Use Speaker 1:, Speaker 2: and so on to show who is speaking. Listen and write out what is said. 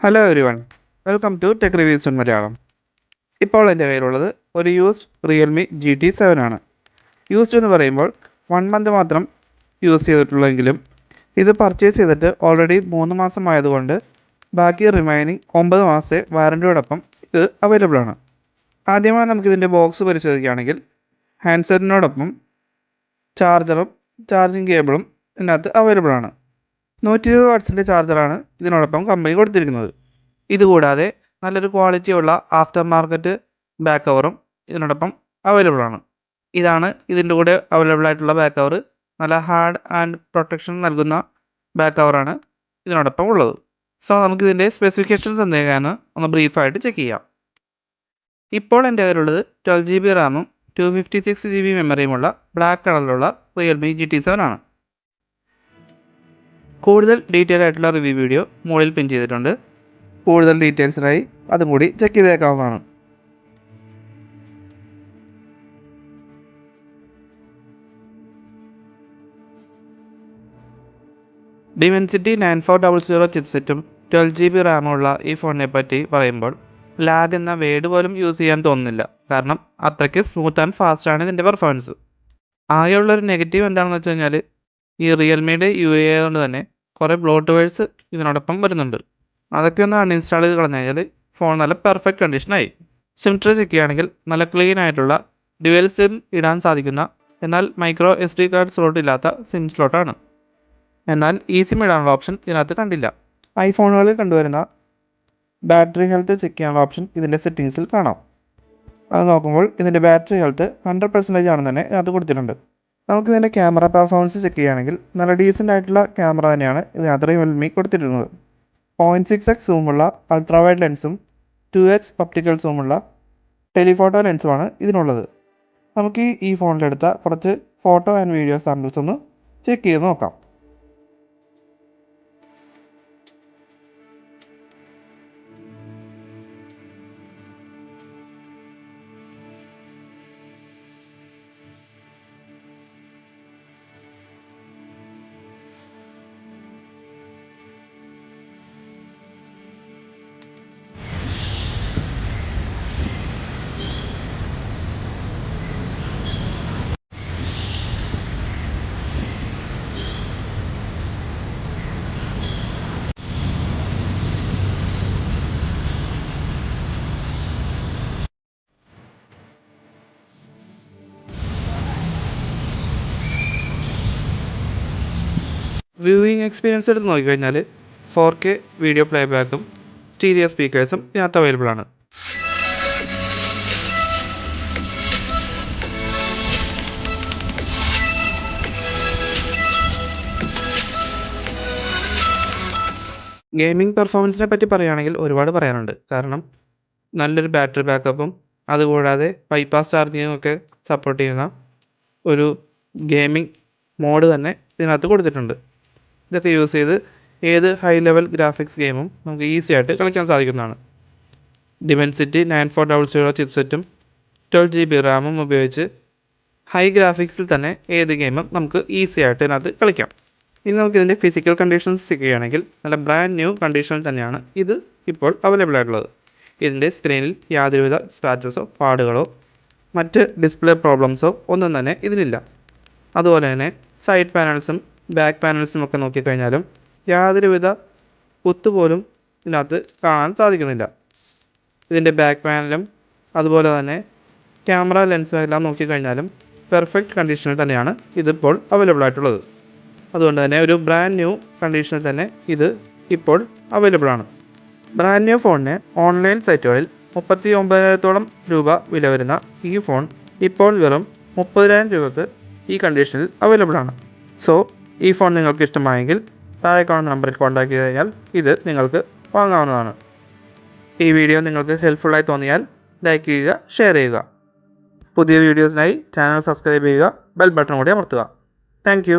Speaker 1: Hello everyone, welcome to Tech Reviews in Malayalam. ഇപ്പോൾ എൻ്റെ കയ്യിലുള്ളത് ഒരു യൂസ്ഡ് റിയൽമി GT7 ആണ്. യൂസ്ഡ് എന്ന് പറയുമ്പോൾ 1 മന്ത് മാത്രം യൂസ് ചെയ്തിട്ടുള്ളെങ്കിലും ഇത് പർച്ചേസ് ചെയ്തിട്ട് ഓൾറെഡി 3 മാസം ആയതുകൊണ്ട് ബാക്കി റിമൈനിങ് 9 മാസത്തെ വാറൻറ്റിയോടൊപ്പം ഇത് അവൈലബിൾ ആണ്. ആദ്യമായി നമുക്കിതിൻ്റെ ബോക്സ് പരിശോധിക്കുകയാണെങ്കിൽ ഹാൻഡ്സെറ്റിനോടൊപ്പം ചാർജറും ചാർജിങ് കേബിളും ഇതിനകത്ത് അവൈലബിൾ ആണ്. 120 വാട്ട്സിൻ്റെ ചാർജറാണ് ഇതിനോടൊപ്പം കമ്പനി കൊടുത്തിരിക്കുന്നത്. ഇതുകൂടാതെ നല്ലൊരു ക്വാളിറ്റിയുള്ള ആഫ്റ്റർ മാർക്കറ്റ് ബാക്ക് കവറും ഇതിനോടൊപ്പം അവൈലബിൾ ആണ്. ഇതാണ് ഇതിൻ്റെ കൂടെ അവൈലബിൾ ആയിട്ടുള്ള ബാക്ക് കവർ. നല്ല ഹാർഡ് ആൻഡ് പ്രൊട്ടക്ഷൻ നൽകുന്ന ബാക്ക് കവറാണ് ഇതിനോടൊപ്പം ഉള്ളത്. സോ നമുക്കിതിൻ്റെ സ്പെസിഫിക്കേഷൻസ് എന്തൊക്കെയാണെന്ന് ഒന്ന് ബ്രീഫായിട്ട് ചെക്ക് ചെയ്യാം. ഇപ്പോൾ എൻ്റെ കയ്യിലുള്ളത് 12 GB റാമും 256 GB മെമ്മറിയുമുള്ള ബ്ലാക്ക് കളറിലുള്ള റിയൽമി GT7 ആണ്. കൂടുതൽ ഡീറ്റെയിൽ ആയിട്ടുള്ള റിവ്യൂ വീഡിയോ മുകളിൽ പിൻ ചെയ്തിട്ടുണ്ട്. കൂടുതൽ ഡീറ്റെയിൽസിനായി അതും കൂടി ചെക്ക് ചെയ്തേക്കാവുന്നതാണ്. ഡിമെൻസിറ്റി 9400 ചിപ്സെറ്റും 12 GB റാമുള്ള ഈ ഫോണിനെ പറ്റി പറയുമ്പോൾ ലാഗ് എന്ന വേർഡ് പോലും യൂസ് ചെയ്യാൻ തോന്നുന്നില്ല. കാരണം അത്രയ്ക്ക് സ്മൂത്ത് ആൻഡ് ഫാസ്റ്റാണ് ഇതിൻ്റെ പെർഫോമൻസ്. ആകെയുള്ളൊരു നെഗറ്റീവ് എന്താണെന്ന് വെച്ച് കഴിഞ്ഞാൽ ഈ റിയൽമിയുടെ UI കൊണ്ട് തന്നെ കുറേ ബ്ലോട്ട്വേഴ്സ് ഇതിനോടൊപ്പം വരുന്നുണ്ട്. അതൊക്കെ ഒന്ന് അൺഇൻസ്റ്റാൾ ചെയ്ത് കളഞ്ഞു കഴിഞ്ഞാൽ ഫോൺ നല്ല പെർഫെക്റ്റ് കണ്ടീഷനായി. സിം ട്രേ ചെക്ക് ചെയ്യുകയാണെങ്കിൽ നല്ല ക്ലീൻ ആയിട്ടുള്ള ഡ്യുവൽ സിം ഇടാൻ സാധിക്കുന്ന എന്നാൽ മൈക്രോ SD കാർഡ് സ്ലോട്ട് ഇല്ലാത്ത സിം സ്ലോട്ടാണ്. എന്നാൽ ഈ സിം ഇടാനുള്ള ഓപ്ഷൻ ഇതിനകത്ത് കണ്ടില്ല. ഐഫോണുകളിൽ കണ്ടുവരുന്ന ബാറ്ററി ഹെൽത്ത് ചെക്ക് ചെയ്യാനുള്ള ഓപ്ഷൻ ഇതിൻ്റെ സെറ്റിങ്സിൽ കാണാം. അത് നോക്കുമ്പോൾ ഇതിൻ്റെ ബാറ്ററി ഹെൽത്ത് 100% ആണെന്ന് തന്നെ ഇതിനകത്ത് കൊടുത്തിട്ടുണ്ട്. നമുക്കിതിൻ്റെ ക്യാമറ പെർഫോമൻസ് ചെക്ക് ചെയ്യുകയാണെങ്കിൽ നല്ല ഡീസൻ്റ് ആയിട്ടുള്ള ക്യാമറ തന്നെയാണ് ഇതിനകത്ത് റിയൽമി കൊടുത്തിട്ടുള്ളത്. 0.6x സൂമുള്ള അൾട്രാ വൈഡ് ലെൻസും 2x ഒപ്റ്റിക്കൽ സൂമുള്ള ടെലിഫോട്ടോ ലെൻസുമാണ് ഇതിനുള്ളത്. നമുക്ക് ഈ ഫോണിലെടുത്ത കുറച്ച് ഫോട്ടോ ആൻഡ് വീഡിയോ സാമ്പിൾസ് ഒന്ന് ചെക്ക് ചെയ്ത് നോക്കാം. വ്യൂയിങ് എക്സ്പീരിയൻസ് എടുത്ത് നോക്കിക്കഴിഞ്ഞാൽ 4K വീഡിയോ പ്ലേബാക്കും സ്റ്റീരിയോ സ്പീക്കേഴ്സും ഇതിനകത്ത് അവൈലബിൾ ആണ്. ഗെയിമിംഗ് പെർഫോമൻസിനെ പറ്റി പറയുകയാണെങ്കിൽ ഒരുപാട് പറയാനുണ്ട്. കാരണം നല്ലൊരു ബാറ്ററി ബാക്കപ്പും അതുകൂടാതെ ബൈപ്പാസ് ചാർജിങ്ങും ഒക്കെ സപ്പോർട്ട് ചെയ്യുന്ന ഒരു ഗെയിമിംഗ് മോഡ് തന്നെ ഇതിനകത്ത് കൊടുത്തിട്ടുണ്ട്. ഇതൊക്കെ യൂസ് ചെയ്ത് ഏത് ഹൈ ലെവൽ ഗ്രാഫിക്സ് ഗെയിമും നമുക്ക് ഈസി ആയിട്ട് കളിക്കാൻ സാധിക്കുന്നതാണ്. ഡിമെൻസിറ്റി 9400 ചിപ്സെറ്റും 12 GB റാമും ഉപയോഗിച്ച് ഹൈ ഗ്രാഫിക്സിൽ തന്നെ ഏത് ഗെയിമും നമുക്ക് ഈസി ആയിട്ട് ഇതിനകത്ത് കളിക്കാം. ഇനി നമുക്കിതിൻ്റെ ഫിസിക്കൽ കണ്ടീഷൻസ് ചെക്ക് ചെയ്യുകയാണെങ്കിൽ നല്ല ബ്രാൻഡ് ന്യൂ കണ്ടീഷനിൽ തന്നെയാണ് ഇത് ഇപ്പോൾ അവൈലബിൾ ആയിട്ടുള്ളത്. ഇതിൻ്റെ സ്ക്രീനിൽ യാതൊരുവിധ സ്ക്രാച്ചസോ പാടുകളോ മറ്റ് ഡിസ്പ്ലേ പ്രോബ്ലംസോ ഒന്നും തന്നെ ഇതിലില്ല. അതുപോലെ തന്നെ സൈഡ് പാനൽസും ബാക്ക് പാനൽസും ഒക്കെ നോക്കിക്കഴിഞ്ഞാലും യാതൊരുവിധ കുത്തുപോലും ഇതിനകത്ത് കാണാൻ സാധിക്കുന്നില്ല. ഇതിൻ്റെ ബാക്ക് പാനലും അതുപോലെ തന്നെ ക്യാമറ ലെൻസും എല്ലാം നോക്കിക്കഴിഞ്ഞാലും പെർഫെക്റ്റ് കണ്ടീഷനിൽ തന്നെയാണ് ഇതിപ്പോൾ അവൈലബിൾ ആയിട്ടുള്ളത്. അതുകൊണ്ട് തന്നെ ഒരു ബ്രാൻഡ് ന്യൂ കണ്ടീഷനിൽ തന്നെ ഇത് ഇപ്പോൾ അവൈലബിൾ ആണ്. ബ്രാൻഡ് ന്യൂ ഫോണിന് ഓൺലൈൻ സൈറ്റുകളിൽ 39,000 രൂപ വില വരുന്ന ഈ ഫോൺ ഇപ്പോൾ വെറും 30,000 രൂപക്ക് ഈ കണ്ടീഷനിൽ അവൈലബിൾ ആണ്. സോ ഈ ഫോൺ നിങ്ങൾക്ക് ഇഷ്ടമായെങ്കിൽ താഴെ കാണുന്ന നമ്പറിൽ കോൺടാക്ട് ചെയ്ത് കഴിഞ്ഞാൽ ഇത് നിങ്ങൾക്ക് വാങ്ങാവുന്നതാണ്. ഈ വീഡിയോ നിങ്ങൾക്ക് ഹെൽപ്ഫുള്ളായി തോന്നിയാൽ ലൈക്ക് ചെയ്യുക, ഷെയർ ചെയ്യുക. പുതിയ വീഡിയോസിനായി ചാനൽ സബ്സ്ക്രൈബ് ചെയ്യുക, ബെൽ ബട്ടൺ കൂടി അമർത്തുക. താങ്ക്